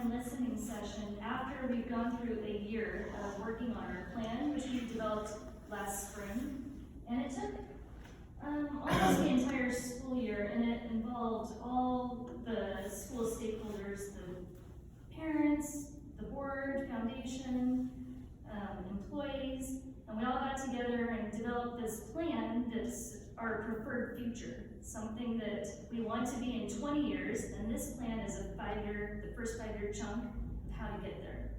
plan listening session after we've gone through a year of working on our plan, which we developed last spring. And it took almost the entire school year, and it involved all the school stakeholders, the parents, the board, foundation, employees, and we all got together and developed this plan that's our preferred future, something that we want to be in 20 years, and this plan is the first 5-year chunk of how to get there.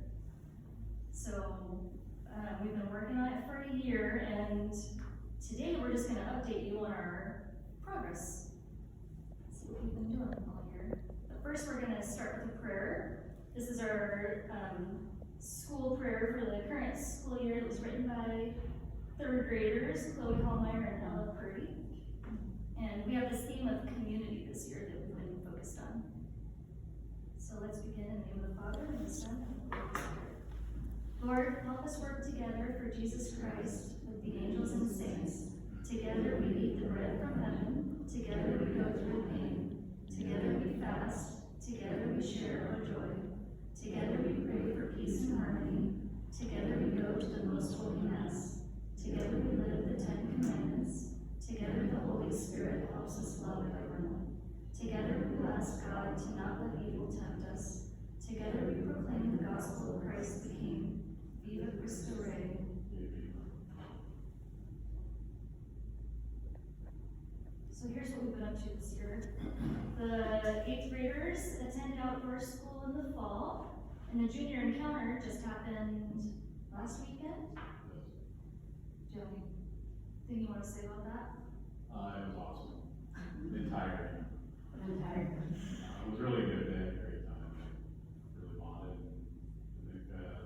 So we've been working on it for a year, and today we're just going to update you on our progress. See what we've been doing all year. But first we're going to start with a prayer. This is our school prayer for the current school year. It was written by 3rd graders, Chloe Hallmeyer and Ella Purdy. And we have this theme of community this year that we've been focused on. So let's begin in the name of the Father, and the Son, and the Holy Spirit. Lord, help us work together for Jesus Christ with the angels and saints. Together we eat the bread from heaven. Together we go through pain. Together we fast. Together we share our joy. Together we pray for peace and harmony. Together we go to the most holy Mass. Together we live the 10 Commandments. Together the Holy Spirit helps us love everyone. Together we will ask God to not let evil tempt us. Together we proclaim the gospel of Christ the King. Viva Cristo Rey. So here's what we've been up to this year. The 8th graders attended outdoor school in the fall, and the junior encounter just happened last weekend. Do you have anything you want to say about that? It was awesome. Entire. It was really good. They had a great time. Really bonded.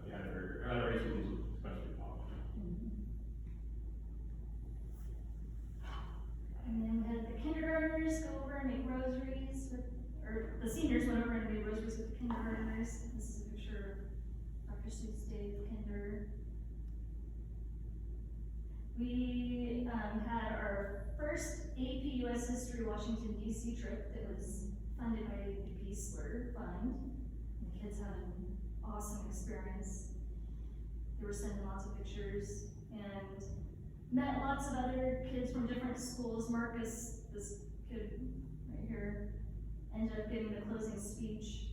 They had a graduation was especially popular. And then we had the kindergartners go over and make rosaries or the seniors went over and made rosaries with the kindergartners. This is a picture of Dr. Seuss Day with Kinder. We had our first AP U.S. History Washington, D.C. trip that was funded by the Peaceler Fund. The kids had an awesome experience. They were sending lots of pictures and met lots of other kids from different schools. Marcus, this kid right here, ended up giving the closing speech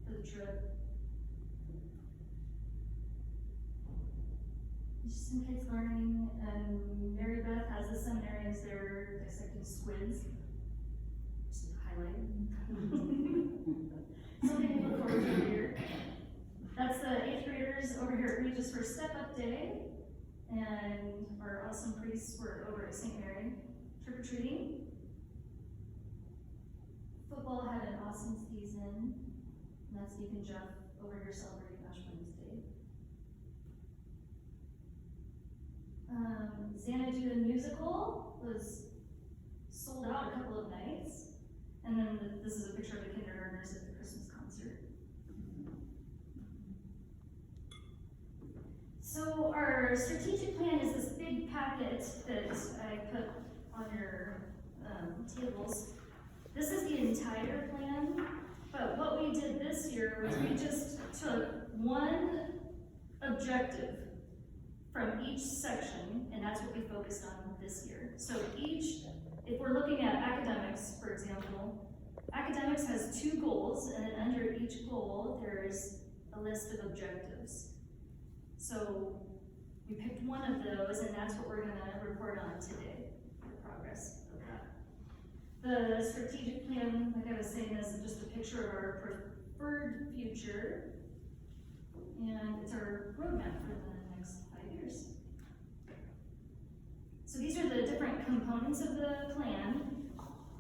for the trip. Just some kids learning, and Mary Beth has the seminarians there dissecting squids. Just highlighting. Something to look forward to here. That's the 8th graders over here at Regis for Step Up Day, and our awesome priests were over at St. Mary trick-or-treating. Football had an awesome season, and that's Deacon Jeff over here celebrating Ash Wednesday. Xanadu the musical was sold out a couple of nights, and then this is a picture of the kindergartners at the Christmas concert. So our strategic plan is this big packet that I put on your tables. This is the entire plan, but what we did this year was we just took one objective from each section, and that's what we focused on this year. So if we're looking at academics, for example, academics has 2 goals, and then under each goal, there's a list of objectives. So we picked one of those, and that's what we're gonna report on today, the progress of that. The strategic plan, like I was saying, is just a picture of our preferred future, and it's our roadmap for the next 5 years. So these are the different components of the plan.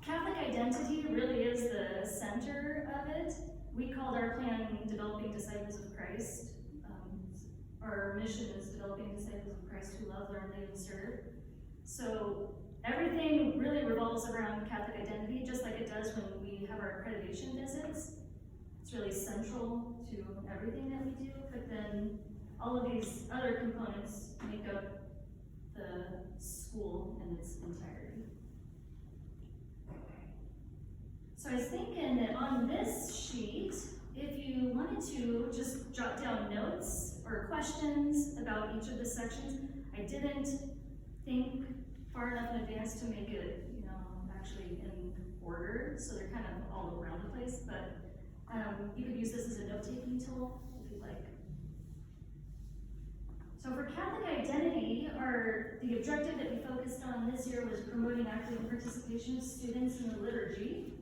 Catholic identity really is the center of it. We called our plan Developing Disciples of Christ. Our mission is developing disciples of Christ who love, learn, live, and serve. So everything really revolves around Catholic identity, just like it does when we have our accreditation visits. It's really central to everything that we do, but then all of these other components make up the school in its entirety. So I was thinking that on this sheet, if you wanted each of the sections. I didn't think far enough in advance to make it, actually in order, so they're kind of all around the place, but you could use this as a note-taking tool if you'd like. So for Catholic identity, the objective that we focused on this year was promoting active participation of students in the liturgy.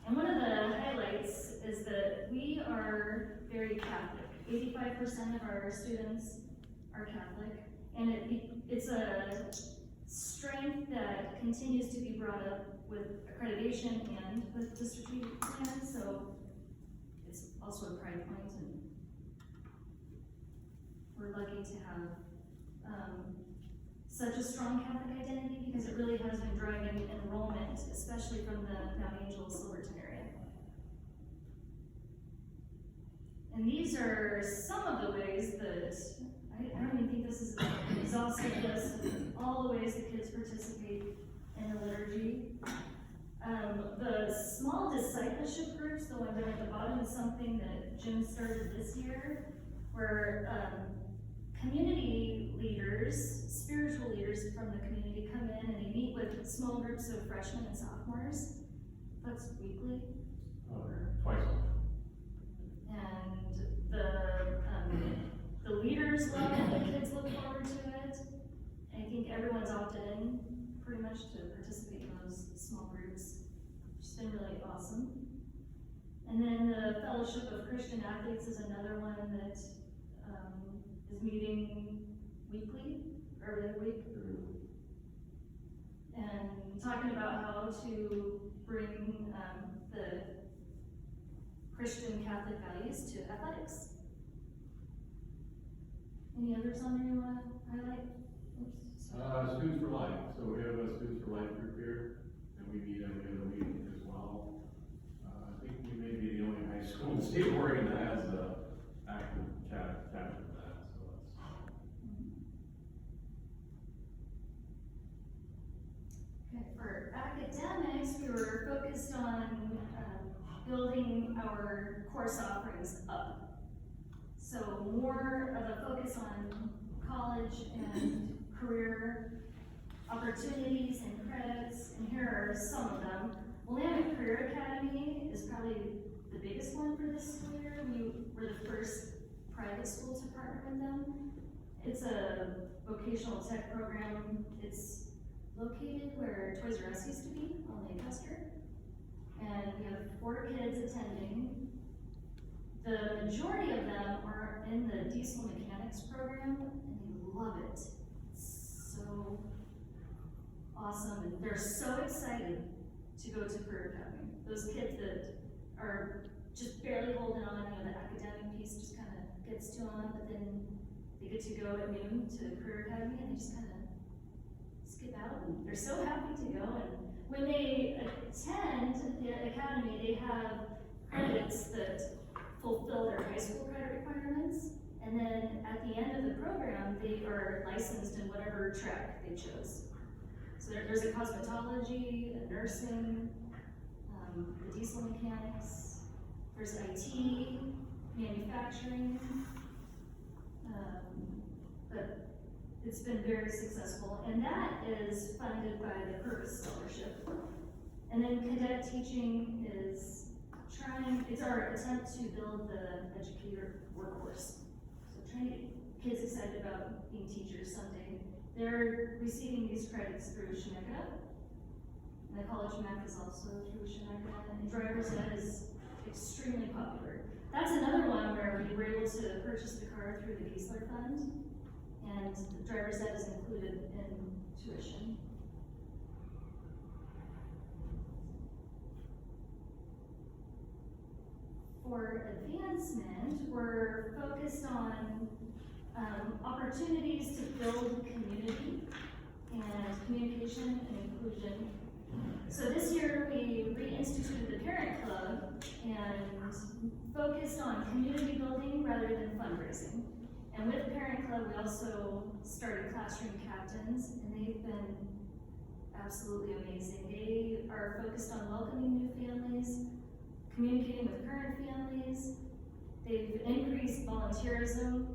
And one of the highlights is that we are very Catholic. 85% of our students are Catholic, and it's a strength that continues to be brought up with accreditation and with the strategic plan, so it's also a pride point, and we're lucky to have such a strong Catholic identity because it really has been driving enrollment, especially from the Mount Angel, Silverton area. And these are some of the ways that, I don't even think this is an exhaustive list of all the ways the kids participate in the liturgy. The small discipleship groups, the one down at the bottom, is something that Jim started this year, where community leaders, spiritual leaders from the community come in and they meet with small groups of freshmen and sophomores. That's weekly. Twice a week. And the leaders love it, the kids look forward to it. I think everyone's opted in pretty much to participate in those small groups, which has been really awesome. And then the Fellowship of Christian Athletes is another one that is meeting weekly, or every other week. And talking about how to bring the Christian Catholic values to athletics. Any others on there you want to highlight? Students for Life. So we have a Students for Life group here, and we meet every other week as well. I think we may be the only high school in the state of Oregon that has an active chapter for that. So that's. Okay, for academics, we were focused on building our course offerings up. So more of a focus on college and career opportunities and credits, and here are some of them. Willamette Career Academy is probably the biggest one for this school year. We were the first private school to partner with them. It's a vocational tech program. It's located where Toys R Us used to be, on Lancaster. And we have 4 kids attending. The majority of them are in the diesel mechanics program, and they love it. It's so awesome, and they're so excited to go to Career Academy. Those kids that are just barely holding on, the academic piece just kind of gets to them, but then they get to go at noon to Career Academy, and they just kind of skip out, and they're so happy to go. And when they attend the academy, they have credits that fulfill their high school credit requirements, and then at the end of the program, they are licensed in whatever track they chose. So there's a cosmetology, a nursing, the diesel mechanics, there's IT, manufacturing, but it's been very successful, and that is funded by the Purpose Scholarship. And then cadet teaching is it's our attempt to build the educator workforce. So trying to get kids excited about being teachers someday. They're receiving these credits through Sheneka. And the College Mac is also through Sheneka, and driver's ed is extremely popular. That's another one where we were able to purchase the car through the Geisler Fund, and the driver's ed is included in tuition. For advancement, we're focused on opportunities to build community and communication and inclusion. So this year we reinstituted the Parent Club and focused on community building rather than fundraising. And with Parent Club, we also started classroom captains, and they've been absolutely amazing. They are focused on welcoming new families, communicating with current families. They've increased volunteerism.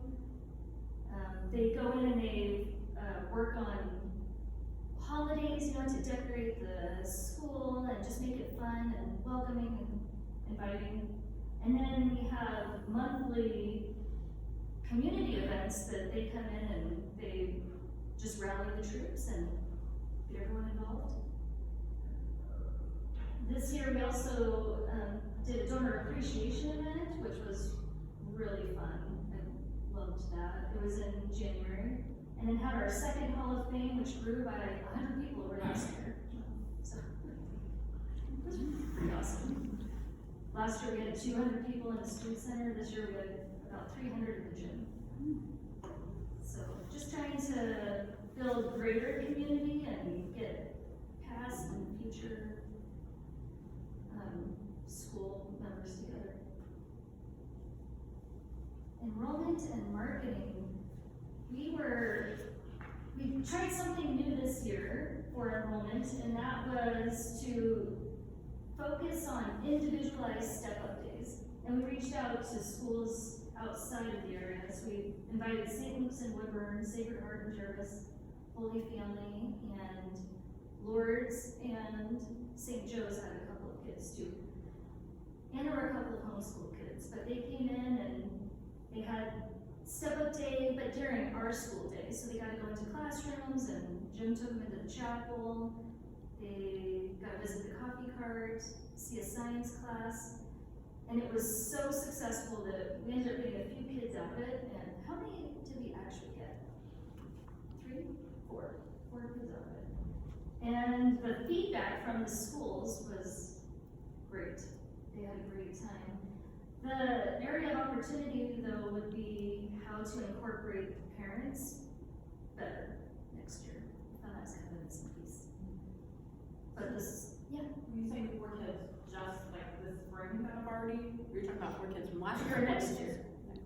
They go in and they, work on holidays, to decorate the school and just make it fun and welcoming and inviting. And then we have monthly community events that they come in and they just rally the troops and get everyone involved. This year we also did a donor appreciation event, which was really fun. I loved that. It was in January. And then had our second Hall of Fame, which grew by 100 people over last year. So it was pretty awesome. Last year we had 200 people in the student center. This year we had about 300 in the gym. So just trying to build greater community and get past and future school members together. Enrollment and marketing. We tried something new this year for enrollment, and that was to focus on individualized step-up days. And we reached out to schools outside of the area. So we invited St. Luke's and Woodburn, Sacred Heart and Jervis, Holy Family, and Lourdes, and St. Joe's had a couple of kids too. And there were a couple of homeschool kids, but they came in and they had step-up day, but during our school day. So they got to go into classrooms, and Jim took them into the chapel. They got to visit the coffee cart, see a science class, and it was so successful that we ended up getting a few kids out of it. And how many did we actually get? 4 kids out of it. And the feedback from the schools was great. They had a great time. The area of opportunity, though, would be how to incorporate parents better next year. That's kind of a missing piece. But this, yeah. When you say 4 kids, just like this spring that have already, you're talking about 4 kids from last year? For next year.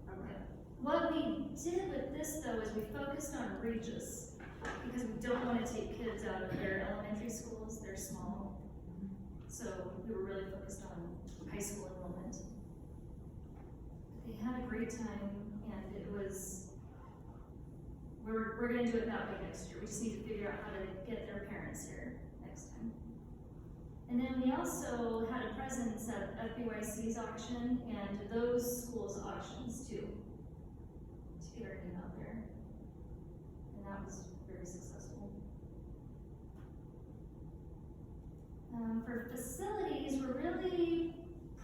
Okay. What we did with this, though, is we focused on Regis, because we don't want to take kids out of their elementary schools. They're small. So we were really focused on high school enrollment. They had a great time, and it was, we're going to do it that way next year. We just need to figure out how to get their parents here next time. And then we also had a presence at FBYC's auction and those schools' auctions too, to get our name out there. And that was very successful. For facilities, we're really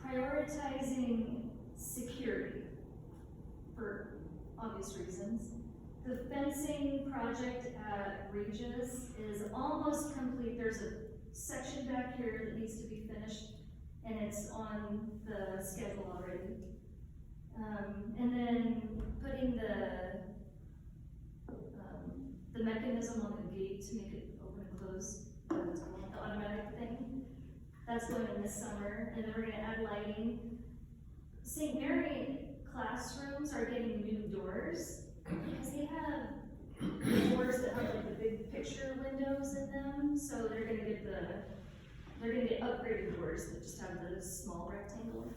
prioritizing security for obvious reasons. The fencing project at Regis is almost complete. There's a section back here that needs to be finished, and it's on the schedule already. And then putting the mechanism on the gate to make it open and close, the automatic thing, that's going in this summer. And then we're gonna add lighting. St. Mary classrooms are getting new doors because they have doors that have like the big picture windows in them. So they're gonna get upgraded doors that just have the small rectangle.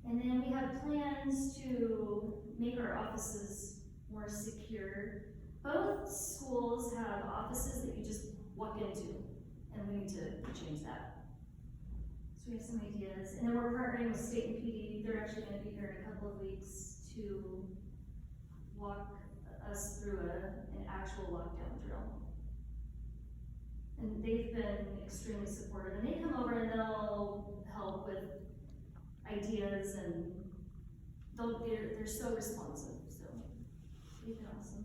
And then we have plans to make our offices more secure. Both schools have offices that you just walk into, and we need to change that. So we have some ideas, and then we're partnering with State and PD. They're actually going to be here in a couple of weeks to walk us through an actual lockdown drill. And they've been extremely supportive, and they come over and they'll help with ideas, and they're so responsive, so they've been awesome.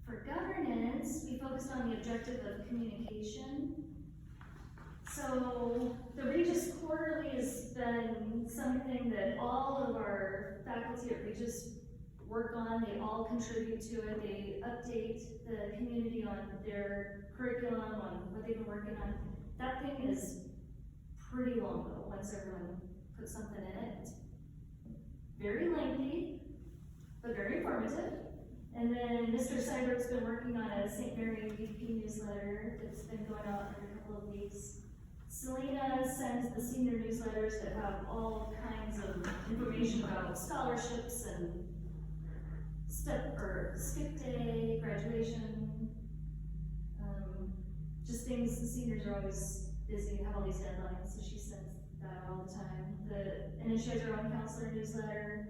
For governance, we focused on the objective of communication. So the Regis Quarterly has been something that all of our faculty at Regis work on. They all contribute to it. They update the community on their curriculum, on what they've been working on. That thing is pretty long though, once everyone puts something in it. Very lengthy, but very informative. And then Mr. Seibert's been working on a St. Mary VP newsletter that's been going out every couple of weeks. Selena sends the senior newsletters that have all kinds of information about scholarships and skip day, graduation, just things. The seniors are always busy and have all these deadlines, so she sends that all the time. And then she has her own counselor newsletter.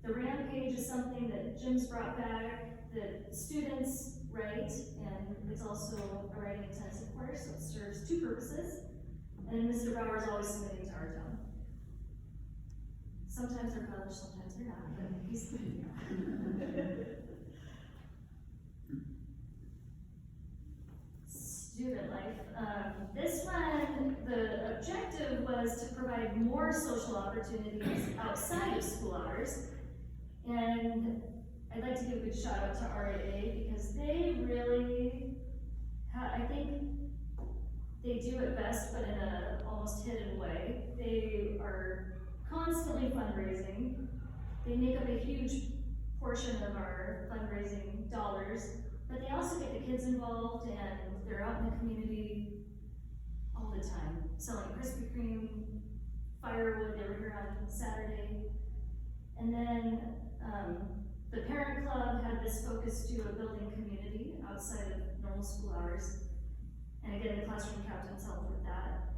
The Rampage is something that Jim's brought back that students write, and it's also a writing intensive course, so it serves two purposes. And Mr. Bauer is always submitting to our town. Sometimes they're published, sometimes they're not, but he's. Student life. This one, the objective was to provide more social opportunities outside of school hours. And I'd like to give a good shout out to RAA because they really, I think they do it best, but in a almost hidden way. They are constantly fundraising. They make up a huge portion of our fundraising dollars, but they also get the kids involved, and they're out in the community all the time, selling Krispy Kreme, firewood. They were here on Saturday. And then the parent club had this focus to a building community outside of normal school hours. And again, the classroom captains helped with that.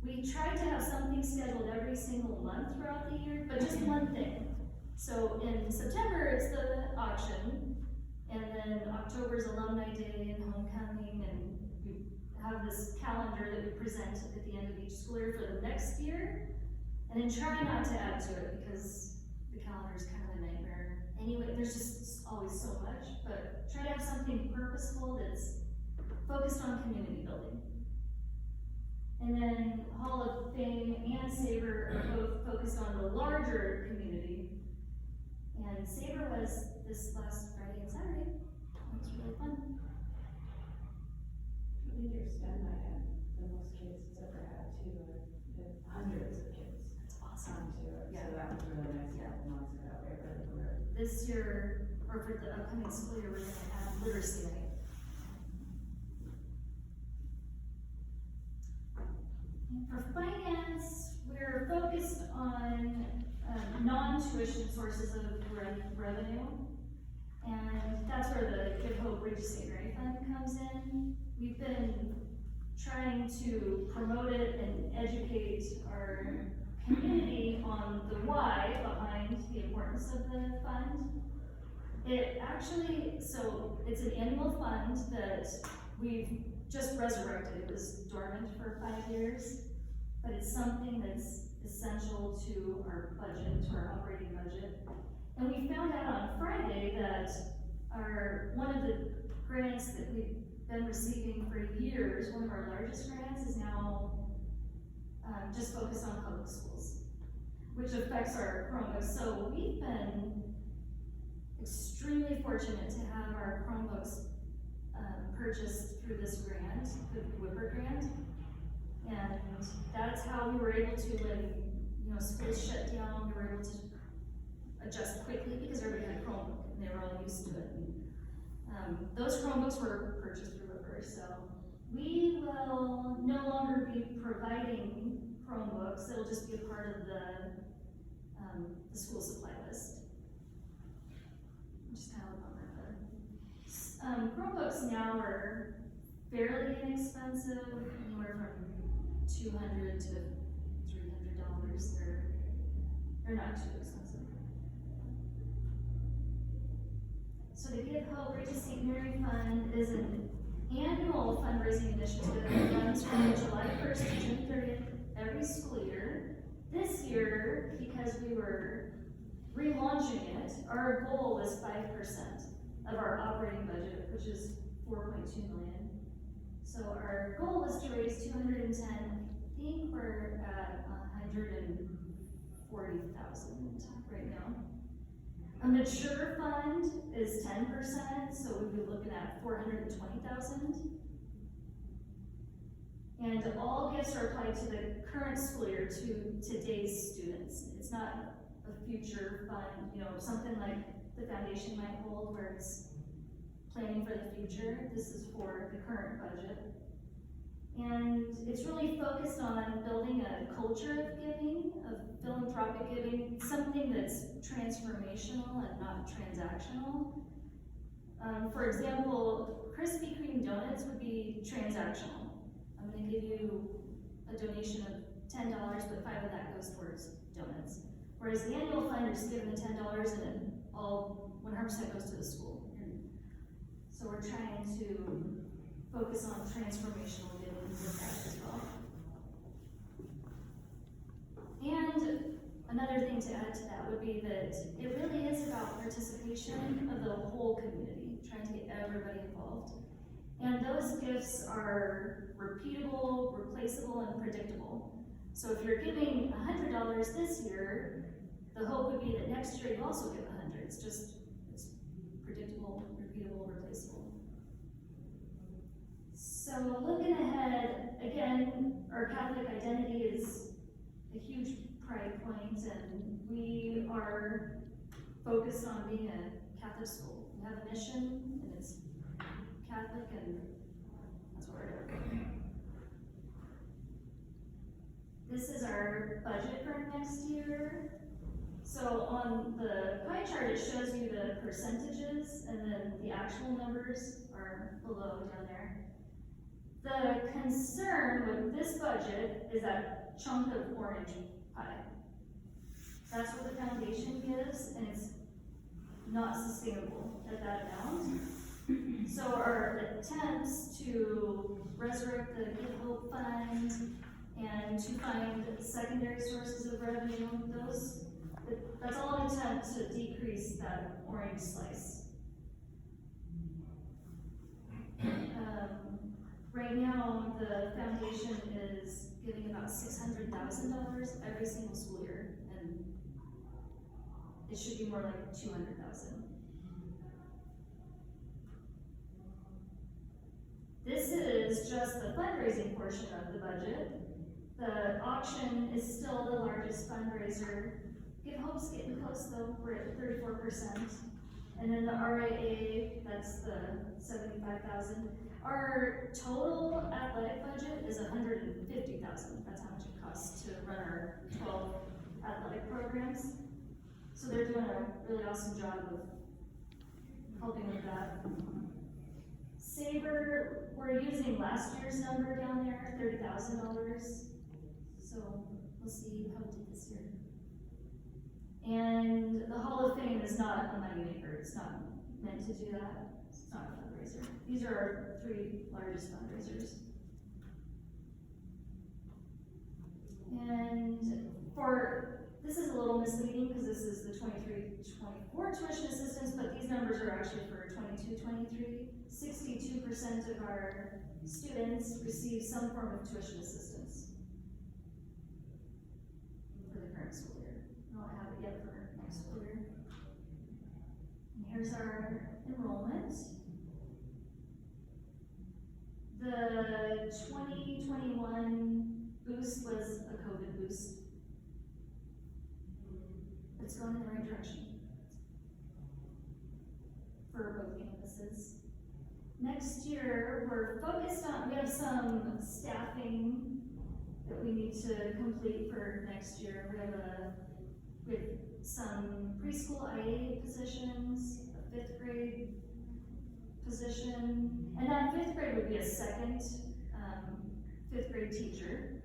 We tried to have something scheduled every single month throughout the year, but just one thing. So in September, it's the auction, and then October's Alumni Day and Homecoming, and we have this calendar that we present at the end of each school year for the next year. And then try not to add to it because the calendar is kind of a nightmare. Anyway, there's just always so much, but try to have something purposeful that's focused on community building. And then Hall of Fame and Sabre are both focused on the larger community. And Sabre was this last Friday and Saturday. It was really fun. I think your STEM night had the most kids it's ever had too, with hundreds of kids. That's awesome. To it, Yeah. so that was really nice. Yeah. The months ago, it really grew. This year, or for the upcoming school year, we're gonna have literacy night. And for finance, we're focused on non-tuition sources of revenue. And that's where the Give Hope Bridge St. Mary Fund comes in. We've been trying to promote it and educate our community on the why behind the importance of the fund. It actually, so it's an annual fund that we've just resurrected. It was dormant for 5 years, but it's something that's essential to our budget, to our operating budget. And we found out on Friday that one of the grants that we've been receiving for years, one of our largest grants, is now just focused on public schools, which affects our Chromebooks. So we've been extremely fortunate to have our Chromebooks purchased through this grant, the Whipper grant. And that's how we were able to, when schools shut down, we were able to adjust quickly because everybody had a Chromebook and they were all used to it. Those Chromebooks were purchased through Whipper, so we will no longer be providing Chromebooks. It'll just be a part of the school supply list. Just kind of on that. Chromebooks now are fairly inexpensive, anywhere from $200 to $300. They're not too expensive. So the Give Hope Bridge St. Mary Fund is an annual fundraising initiative that runs from July 1st to June 30th every school year. This year, because we were relaunching it, our goal was 5% of our operating budget, which is $4.2 million. So our goal was to raise 210. I think we're at 140,000 right now. A mature fund is 10%, so we'd be looking at 420,000. And all gifts are applied to the current school year, to today's students. It's not a future fund, something like the foundation might hold where it's planning for the future. This is for the current budget. And it's really focused on building a culture of giving, of philanthropic giving, something that's transformational and not transactional. For example, Krispy Kreme donuts would be transactional. I'm gonna give you a donation of $10, but 5 of that goes towards donuts. Whereas the annual fund, you're just given the $10 and then all 100% goes to the school. So we're trying to focus on transformational giving with that as well. And another thing to add to that would be that it really is about participation of the whole community, trying to get everybody involved. And those gifts are repeatable, replaceable, and predictable. So if you're giving $100 this year, the hope would be that next year you also give 100. It's predictable, repeatable, replaceable. So looking ahead, again, our Catholic identity is a huge pride point, and we are focused on being a Catholic school. We have a mission, and it's Catholic, and that's what we're doing. This is our budget for next year. So on the pie chart, it shows you the percentages, and then the actual numbers are below down there. The concern with this budget is that chunk of orange pie. That's what the foundation gives, and it's not sustainable at that amount. So our attempts to resurrect the Give Hope Fund and to find secondary sources of revenue, that's all an attempt to decrease that orange slice. Right now, the foundation is giving about $600,000 every single school year, and it should be more like $200,000. This is just the fundraising portion of the budget. The auction is still the largest fundraiser. Give Hope's getting close though, we're at 34%. And then the RIA, that's the $75,000. Our total athletic budget is $150,000. That's how much it costs to run our 12 athletic programs. So they're doing a really awesome job of helping with that. Sabre, we're using last year's number down there, $30,000. So we'll see how we do this year. And the Hall of Fame is not a moneymaker. It's not meant to do that. It's not a fundraiser. These are our 3 largest fundraisers. And this is a little misleading because this is the 23-24 tuition assistance, but these numbers are actually for 22-23. 62% of our students receive some form of tuition assistance for the current school year. We don't have it yet for next school year. And here's our enrollment. The 2021 boost was a COVID boost. It's going in the right direction for both campuses. Next year, we're focused on, we have some staffing that we need to complete for next year. We have some preschool IA positions, a 5th grade position, and that 5th grade would be a second 5th grade teacher.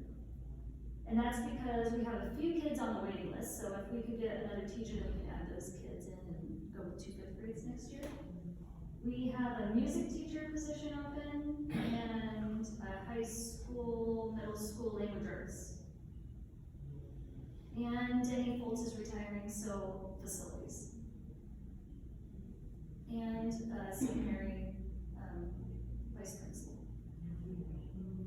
And that's because we have a few kids on the waiting list, so if we could get another teacher, then we can add those kids in and go with 2 5th grades next year. We have a music teacher position open, and a high school, middle school language arts. And Denny Foltz is retiring, so facilities. And St. Mary vice principal.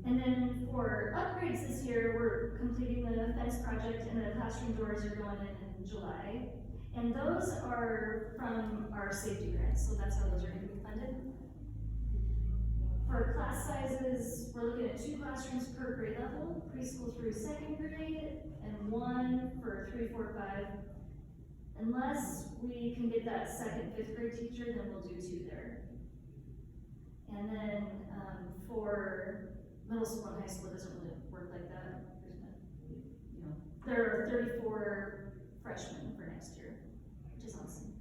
And then for upgrades this year, we're completing the fence project, and the classroom doors are going in July. And those are from our safety grants, so that's how those are going to be funded. For class sizes, we're looking at 2 classrooms per grade level, preschool through 2nd grade, and 1 for 3, 4, 5. Unless we can get that second 5th grade teacher, then we'll do 2 there. And then for Middle school and high school doesn't really work like that. There's no, you know, there are 34 freshmen for next year, which is awesome.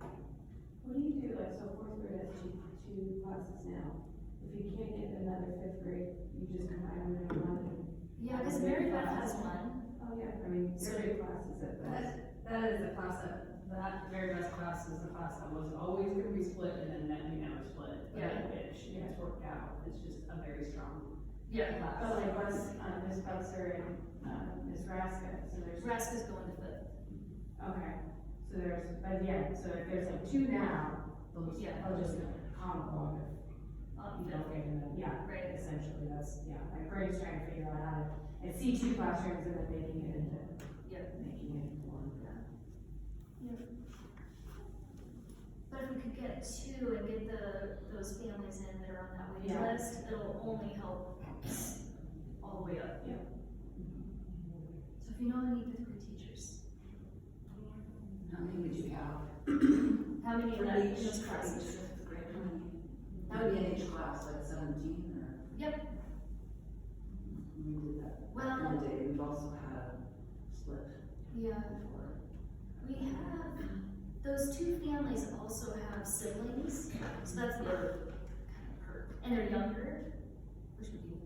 What do you do, like, so fourth grade has two classes now, if you can't get another fifth grade, you just combine them into one? Yeah, because Mary Beth has one. Oh, yeah, I mean, every class is at best. That is a class that very best class is a class that was always gonna be split, and then we never split. But Yeah. it's worked out, it's just a very strong Yeah. class. But like, Miss Butzer and, Miss Raska, so there's. Raska's going to fifth. Okay, so there's, but yeah, so if there's like two now, Yeah. I'll just combo if you don't get in the, yeah, Right. essentially, that's, yeah, like Brady's trying to figure out how to, and see two classrooms and then making it into, Yep. making it into one, yeah. But if we could get two and get those families in that are on that waiting Yeah. list, it'll only help us all the way up. Yeah. So if you know any fifth grade teachers, How many would you have? how many For in that, each- in those for classes? each fifth grade, how many? That would be in each class, like 17 or? Yep. We did that. Well- Back in the day, we've also had a split Yeah. before. We have, those two families also have siblings, so that's the other kind of perk. And they're younger, which would be,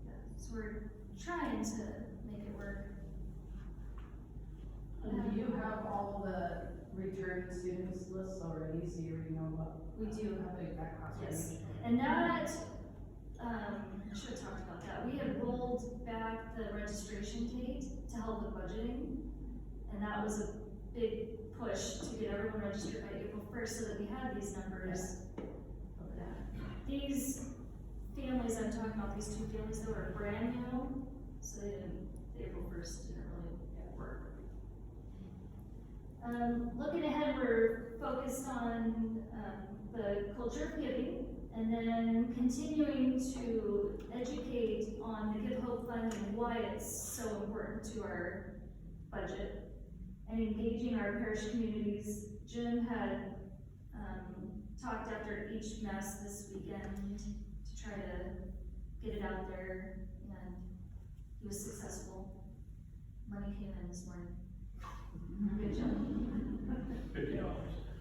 yeah, so we're trying to make it work. And do you have all the returning students lists already, so you already know We do. how big that class is? Yes, and that, I should have talked about that. We had rolled back the registration date to help with budgeting. And that was a big push to get everyone registered by April 1st so that we had these numbers. These families I'm talking about, these two families that were brand new, so they didn't, April 1st didn't really work. Looking ahead, we're focused on, the culture of giving, and then continuing to educate on the Give Hope Fund and why it's so important to our budget, and engaging our parish communities. Jim had, talked after each mess this weekend to try to get it out there, and he was successful. Money came in this morning. Good job. $50.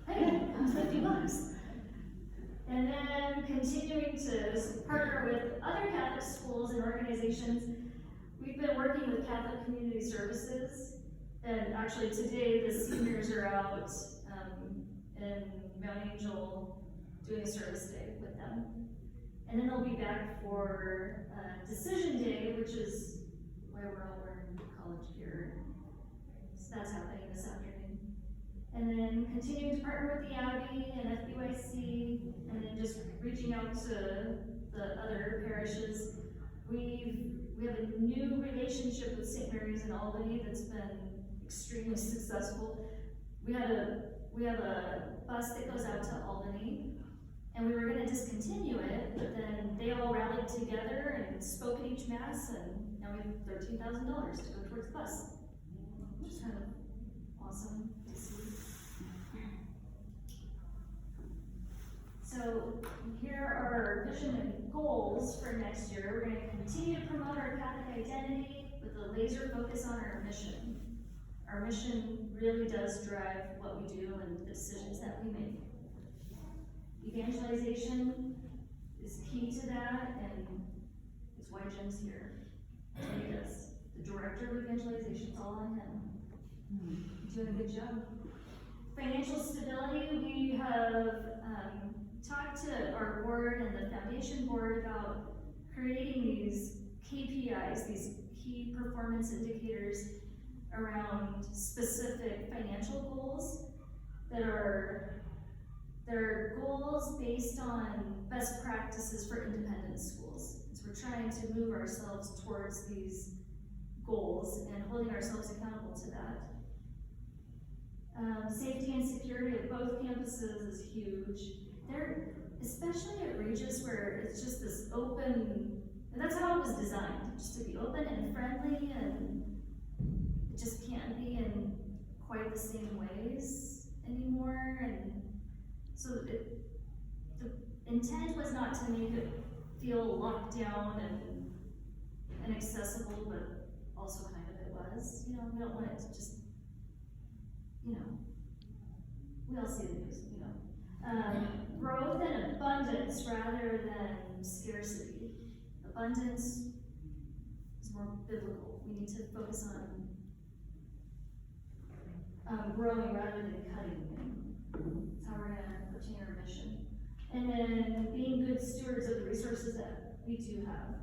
Hey, $50. And then continuing to partner with other Catholic schools and organizations. We've been working with Catholic Community Services, and actually today the seniors are out in Mount Angel doing a service day with them. And then they'll be back for Decision Day, which is why we're all wearing college gear. So that's happening this afternoon. And then continuing to partner with the Abbey and FBYC, and then just reaching out to the other parishes. We have a new relationship with St. Mary's in Albany that's been extremely successful. We have a bus that goes out to Albany, and we were gonna discontinue it, but then they all rallied together and spoke at each mass, and now we have $13,000 to go towards the bus, which is kind of awesome to see. So here are our vision and goals for next year. We're gonna continue to promote our Catholic identity with a laser focus on our mission. Our mission really does drive what we do and the decisions that we make. Evangelization is key to that, and it's why Jim's here. He does. The director of evangelization, it's all on him. He's doing a good job. Financial stability, we have talked to our board and the foundation board about creating these KPIs, these key performance indicators around specific financial goals that are, they're goals based on best practices for independent schools. So we're trying to move ourselves towards these goals and holding ourselves accountable to that. Safety and security of both campuses is huge. They're, especially at Regis, where it's just this open, and that's how it was designed, just to be open and friendly, and it just can't be in quite the same ways anymore. And so the intent was not to make it feel locked down and inaccessible, but also kind of it was, you know, we don't want it to just, you know, we all see the news, you know. Growth and abundance rather than scarcity. Abundance is more biblical. We need to focus on growing rather than cutting. That's how we're gonna attain our mission. And then being good stewards of the resources that we do have.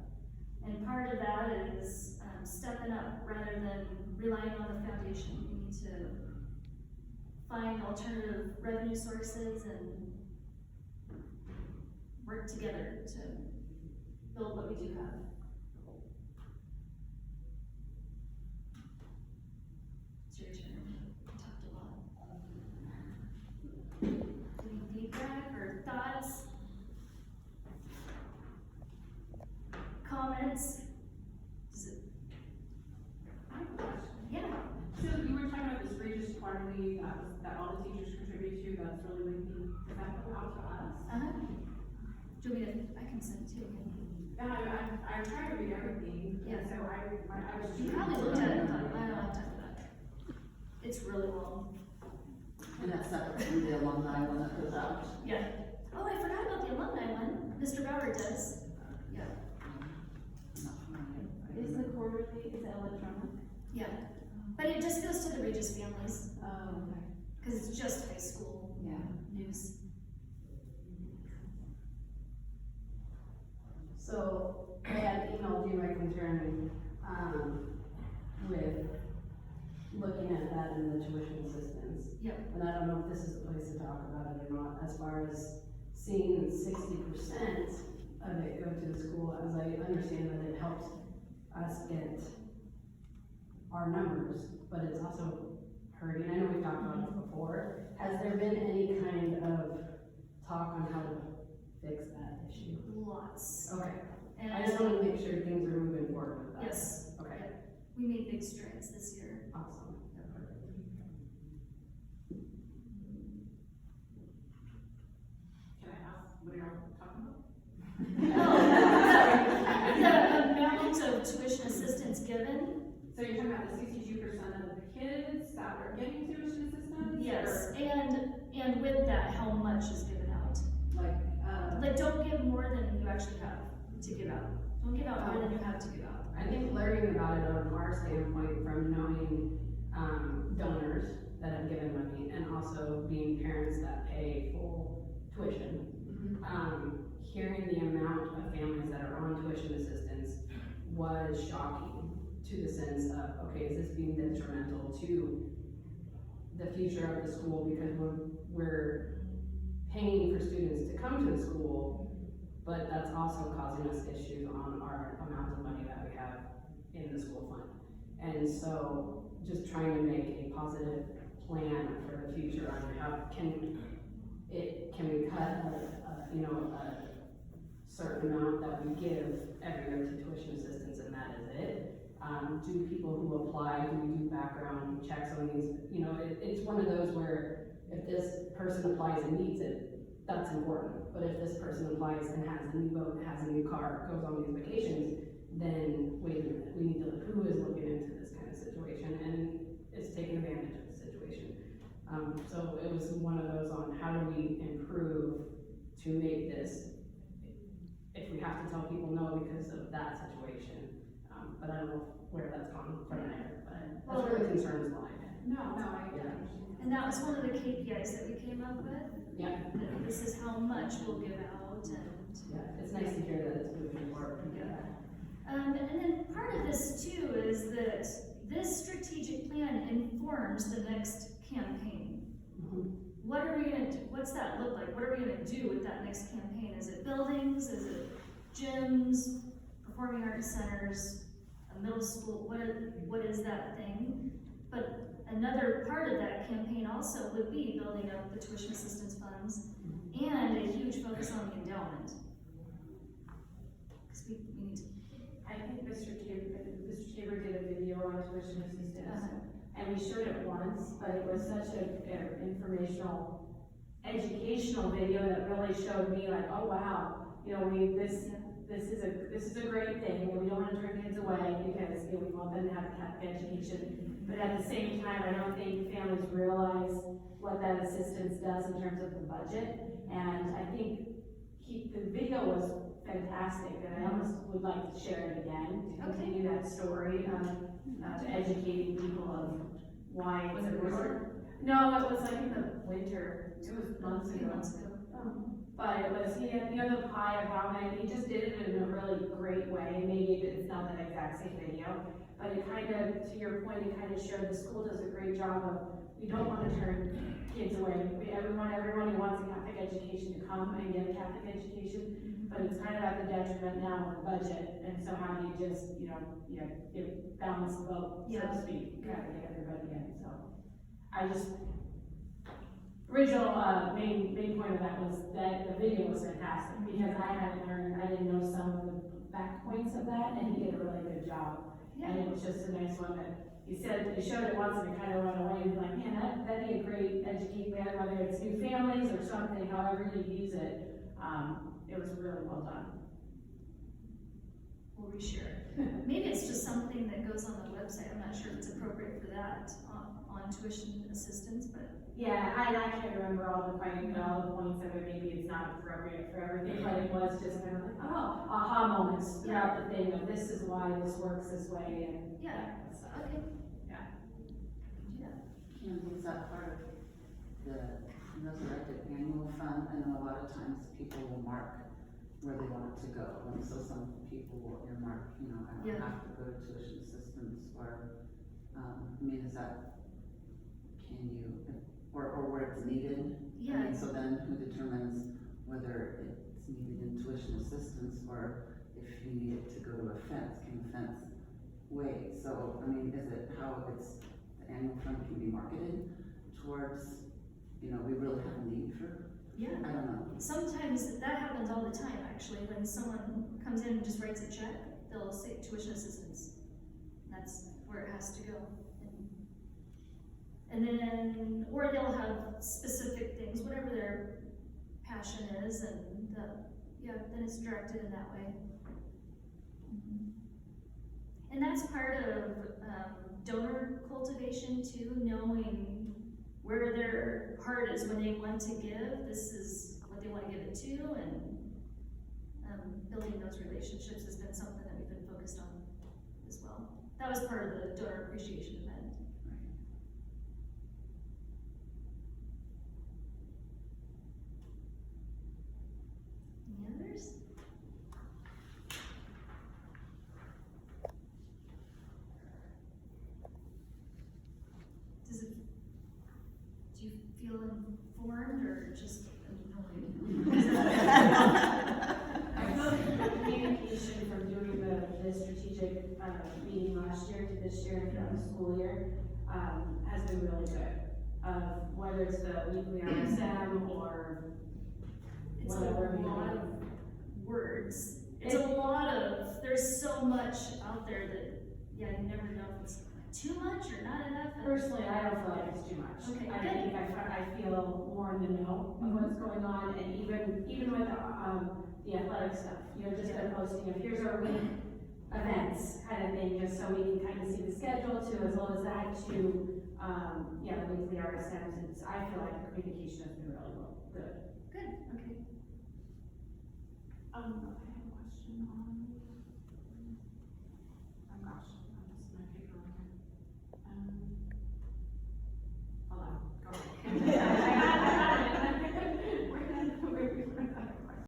And part of that is stepping up rather than relying on the foundation. We need to find alternative revenue sources and work together to build what we do have. It's your turn. I talked a lot. Any feedback or thoughts? Comments? Does it, I have a question. yeah, So you were talking about this Regis quarterly, that all the teachers contribute to, that's really lengthy, does that go out to us? do you want me to, I can send it to you. Yeah, I'm trying to read everything, Yeah. and so I was. You probably looked at it and thought, I don't have time for that. It's really long. And that's separate from the alumni one that goes out. Yeah. Oh, I forgot about the alumni one. Mr. Bauer does. Yeah. Is the quarterly, is it electronic? Yeah. But it just goes to the Regis families, Oh, okay. because it's just high school Yeah. news. So I had emailed you my concern, with looking at that in the tuition assistance. Yep. And I don't know if this is the place to talk about it or not, as far as seeing 60% of it go to the school, as I understand that it helps us get our numbers, but it's also hurting. I know we've talked about it before. Has there been any kind of talk on how to fix that issue? Lots. Okay. And I just wanna make sure things are moving forward with that. yes, Okay, we made big strides this year. awesome. Can I ask what you're talking about? The amount of tuition assistance given, So you're talking about the 62% of the kids that are getting tuition assistance? yes, and with that, how much is given out? Like, Like, don't give more than you actually have to give out. Don't give out more than you have to give out. I think learning about it on our standpoint from knowing, donors that have given money and also being parents that pay full tuition. Hearing the amount of families that are on tuition assistance was shocking to the sense of, okay, is this being detrimental to the future of the school because we're paying for students to come to the school, but that's also causing us issues on our amount of money that we have in the school fund. And so just trying to make a positive plan for the future on how can we cut a certain amount that we give every year to tuition assistance and that is it? Do people who apply, do we do background checks on these? It's one of those where if this person applies and needs it, that's important. But if this person applies and has a new boat, has a new car, goes on these vacations, then wait a minute, we need to look who is looking into this kind of situation and is taking advantage of the situation. So it was one of those on how do we improve to make this, if we have to tell people no because of that situation. But I don't know where that's gone from there, but that's where the concerns lie. no, I Yeah. understand. And that was one of the KPIs that we came up with. Yeah. That this is how much we'll give out and, Yeah, it's nice to hear that it's moving forward. and then part of this too is that this strategic plan informs the next campaign. Mhm. What are we gonna do? What's that look like? What are we gonna do with that next campaign? Is it buildings? Is it gyms, performing arts centers, a middle school? What is that thing? But another part of that campaign also would be building up the tuition assistance funds and a huge focus on the endowment. Cause we need to. I think Mr. Tabor did a video on tuition assistance, and we showed it once, but it was such an informational, educational video that really showed me like, oh wow, this is a great thing, and we don't wanna turn kids away, because, you know, we want them to have a Catholic education. But at the same time, I don't think families realize what that assistance does in terms of the budget. And I think the video was fantastic, and I almost would like to share it again, to continue that story of educating people of why it's important. No, it was like in the winter, it was months A few ago. months ago. But it was, he had, the pie of how many, he just did it in a really great way. Maybe it's not that exact same video, but it kind of, to your point, it kind of showed the school does a great job of, we don't want to turn kids away. Everyone who wants a Catholic education to come and get a Catholic education, but it's kind of at the detriment now of the budget. And so how do you just, balance the boat, so to speak, kind of get everybody in, so. Original, main point of that was that the video was fantastic, because I didn't know some of the back points of that, and he did a really good job. And it was just a nice one that, he showed it once and it kind of went away, and like, man, that'd be a great education, whether it's new families or something, however you use it, it was really well done. We'll reshare it. Maybe it's just something that goes on the website, I'm not sure if it's appropriate for that, on tuition assistance, but. Yeah, I can't remember all the points of it, maybe it's not appropriate for everything, but it was just kind of like, oh, aha moments throughout the thing of this is why this works this way, and. Yeah, So, okay. Yeah. Do that. Kim, is that part of the resurrected annual fund? I know a lot of times people will mark where they want it to go, and so some people will earmark, I don't Yeah. have to go to tuition assistance, or, is that, can you, or where it's needed? Yeah. So then who determines whether it's needed in tuition assistance, or if you need it to go to a fence, can the fence wait? So, is it how it's, the annual fund can be marketed towards, we really have a need for, Yeah. I don't know. Sometimes that happens all the time, actually, when someone comes in and just writes a check, they'll say tuition assistance. That's where it has to go. And then, or they'll have specific things, whatever their passion is, and then it's directed in that way. And that's part of donor cultivation too, knowing where their heart is when they want to give, this is what they want to give it to, and building those relationships has been something that we've been focused on as well. That was part of the donor appreciation event. Any others? Do you feel informed or just annoyed? I feel like the communication from doing the strategic, meeting last year to this year throughout the school year, has been really good. Whether it's the weekly RSM or It's a whatever. lot of words. It's a lot of, there's so much out there that, you never know if it's too much or not enough. and- Personally, I don't feel like it's too much. Okay, I good. think I feel more in the know of what's going on, and even with, the athletic stuff, just been posting of here's our week events kind of thing, just so we can kind of see the schedule too, as well as that to, the weekly RSMs, and I feel like the communication has been really well, good. Good, okay. I have a question on